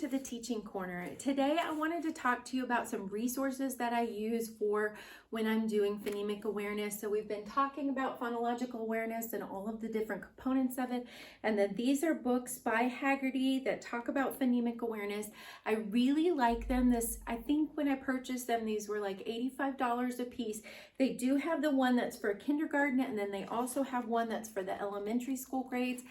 to the Teaching Corner. Today I wanted to talk to you about some resources that I use for when I'm doing phonemic awareness. So we've been talking about phonological awareness and all of the different components of it. And then these are books by Haggerty that talk about phonemic awareness. I really like them. I think when I purchased them, these were like $85 a piece. They do have the one that's for kindergarten, and then they also have one that's for the elementary school grades.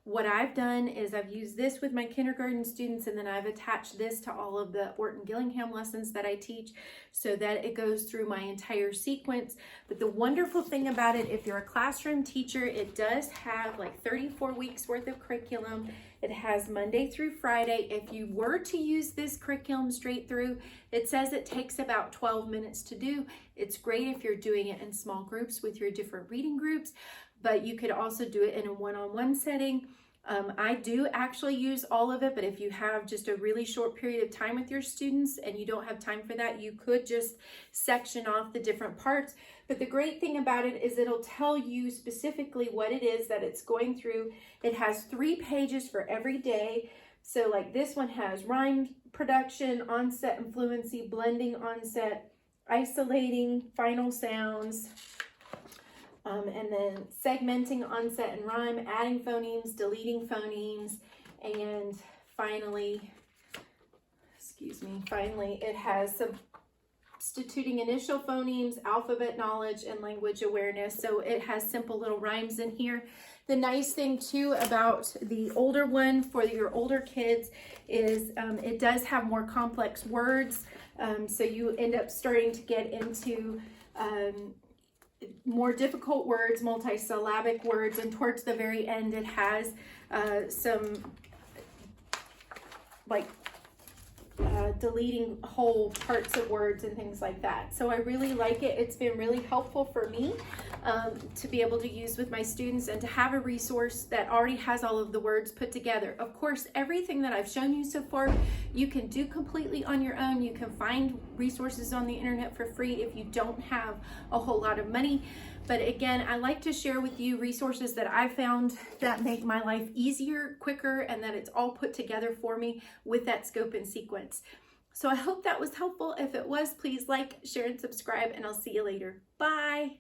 What I've done is I've used this with my kindergarten students, and then I've attached this to all of the orton-gillingham lessons that I teach so that it goes through my entire sequence. But the wonderful thing about it, if you're a classroom teacher, it does have like 34 weeks worth of curriculum. It has Monday through Friday. If you were to use this curriculum straight through, it says it takes about 12 minutes to do. It's great if you're doing it in small groups with your different reading groups, but you could also do it in a one-on-one setting. I do actually use all of it, but if you have just a really short period of time with your students and you don't have time for that, you could just section off the different parts. But the great thing about it is it'll tell you specifically what it is that it's going through. It has 3 pages for every day. So like this one has rhyme production, onset and fluency, blending onset, isolating, final sounds, and then segmenting onset and rhyme, adding phonemes, deleting phonemes, and finally it has substituting initial phonemes, alphabet knowledge, and language awareness. So it has simple little rhymes in here. The nice thing too about the older one for your older kids is it does have more complex words. So you end up starting to get into more difficult words, multisyllabic words, and towards the very end it has some like deleting whole parts of words and things like that. So I really like it. It's been really helpful for me to be able to use with my students and to have a resource that already has all of the words put together. Of course, everything that I've shown you so far, you can do completely on your own. You can find resources on the internet for free if you don't have a whole lot of money. But again, I like to share with you resources that I found that make my life easier, quicker, and that it's all put together for me with that scope and sequence. So I hope that was helpful. If it was, please like, share, and subscribe, and I'll see you later. Bye.